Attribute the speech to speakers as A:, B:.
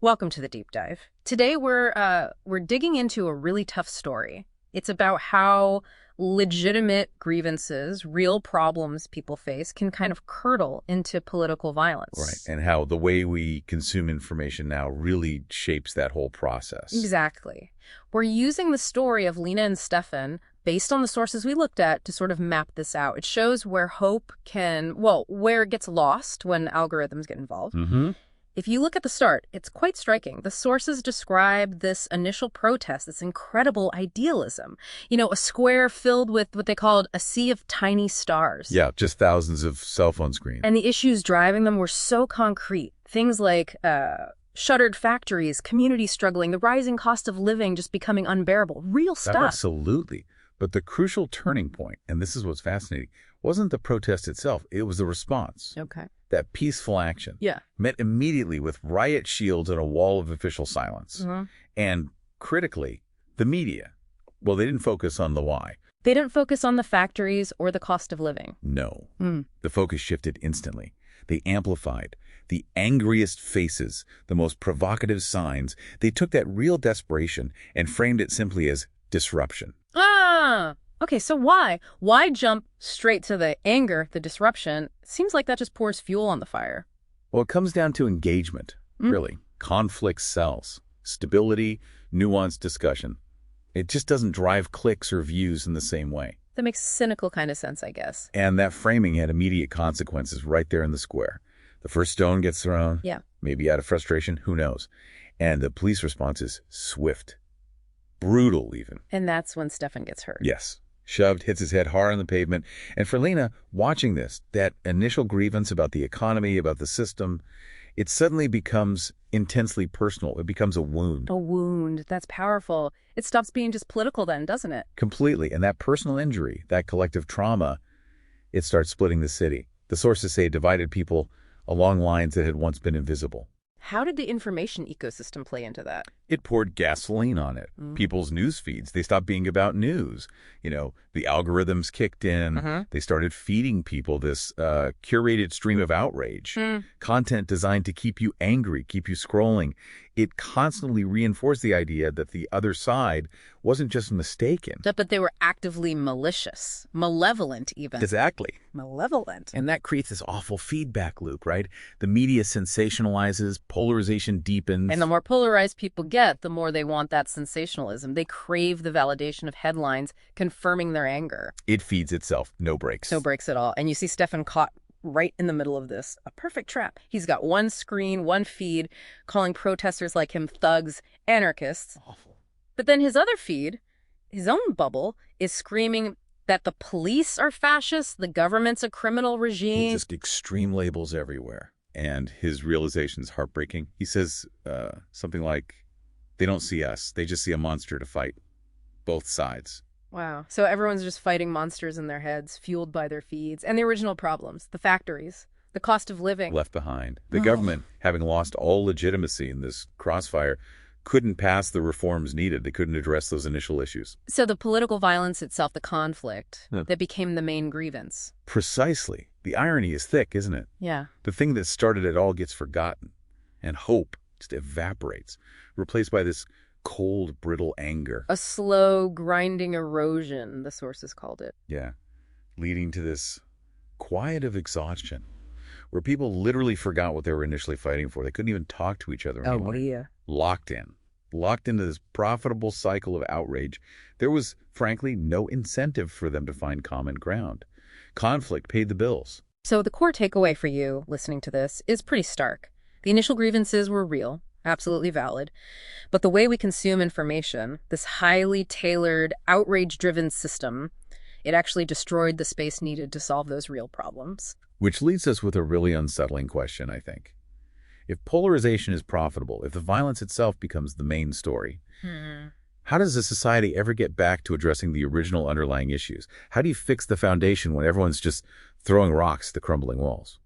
A: Welcome to the deep dive. Today we're digging into a really tough story. It's about how legitimate grievances, real problems people face can kind of curdle into political
B: Right.
A: violence.
B: And how the way we consume information now really shapes that whole process.
A: Exactly. We're using the story of Lena and Stefan based on the sources we looked at to sort of map this out. It shows where hope where it gets lost when algorithms get involved.
B: Mm-hmm.
A: If you look at the start, it's quite striking. The sources describe this initial protest, this incredible idealism. A square filled with what they called a sea of tiny stars.
B: Yeah, just thousands of cell phone screens.
A: And the issues driving them were so concrete. Things like shuttered factories, communities struggling, the rising cost of living just becoming unbearable. Real stuff.
B: Absolutely. But the crucial turning point, and this is what's fascinating, wasn't the protest itself. It was the response.
A: Okay.
B: That peaceful action.
A: Yeah.
B: Met immediately with riot shields and a wall of official silence.
A: Mm-hmm.
B: And critically, the media. Well, they didn't focus on the why.
A: They didn't focus on the factories or the cost of living.
B: No.
A: Mm.
B: The focus shifted instantly. They amplified the angriest faces, the most provocative signs. They took that real desperation and framed it simply as disruption.
A: Okay, so why? Why jump straight to the anger, the disruption? Seems like that just pours fuel on the fire.
B: Well, it comes down to engagement, really. Conflict sells. Stability, nuanced discussion. It just doesn't drive clicks or views in the same way.
A: That makes cynical kind of sense, I guess.
B: And that framing had immediate consequences right there in the square. The first stone gets thrown.
A: Yeah.
B: Maybe out of frustration, who knows? And the police response is swift. Brutal, even.
A: And that's when Stefan gets hurt.
B: Yes. Shoved, hits his head hard on the pavement. And for Lena, watching this, that initial grievance about the economy, about the system, it suddenly becomes intensely personal. It becomes a wound.
A: A wound. That's powerful. It stops being just political then, doesn't it?
B: Completely. And that personal injury, that collective trauma, it starts splitting the city. The sources say it divided people along lines that had once been invisible.
A: How did the information ecosystem play into that?
B: It poured gasoline on it. People's news feeds, they stopped being about news. The algorithms kicked in. They started feeding people this curated stream of outrage. Content designed to keep you angry, keep you scrolling. It constantly reinforced the idea that the other side wasn't just mistaken.
A: But they were actively malicious, malevolent even.
B: Exactly.
A: Malevolent.
B: And that creates this awful feedback loop, right? The media sensationalizes, polarization deepens.
A: And the more polarized people get, the more they want that sensationalism. They crave the validation of headlines confirming their anger.
B: It feeds itself. No breaks.
A: No breaks at all. And you see Stefan caught right in the middle of this. A perfect trap. He's got one screen, one feed, calling protesters like him thugs, anarchists.
B: Awful.
A: But then his other feed, his own bubble, is screaming that the police are fascists, the government's a criminal regime.
B: Just extreme labels everywhere. And his realization is heartbreaking. He says something like, they don't see us. They just see a monster to fight. Both sides.
A: Wow. So everyone's just fighting monsters in their heads, fueled by their feeds. And the original problems, the factories, the cost of living.
B: Left behind. The government, having lost all legitimacy in this crossfire, couldn't pass the reforms needed. They couldn't address those initial issues.
A: So the political violence itself, the conflict, that became the main grievance.
B: Precisely. The irony is thick, isn't it?
A: Yeah.
B: The thing that started it all gets forgotten. And hope just evaporates, replaced by this cold, brittle anger.
A: A slow, grinding erosion, the sources called it.
B: Yeah. Leading to this quiet of exhaustion, where people literally forgot what they were initially fighting for. They couldn't even talk to each other anymore.
A: yeah.
B: Locked into this profitable cycle of outrage. There was, frankly, no incentive for them to find common ground. Conflict paid the bills.
A: So the core takeaway for you listening to this is pretty stark. The initial grievances were real, absolutely valid. But the way we consume information, this highly tailored, outrage-driven system, it actually destroyed the space needed to solve those real problems.
B: Which leads us with a really unsettling question, I think. If polarization is profitable, if the violence itself becomes the main story, how does a society ever get back to addressing the original underlying issues? How do you fix the foundation when everyone's just throwing rocks at the crumbling walls?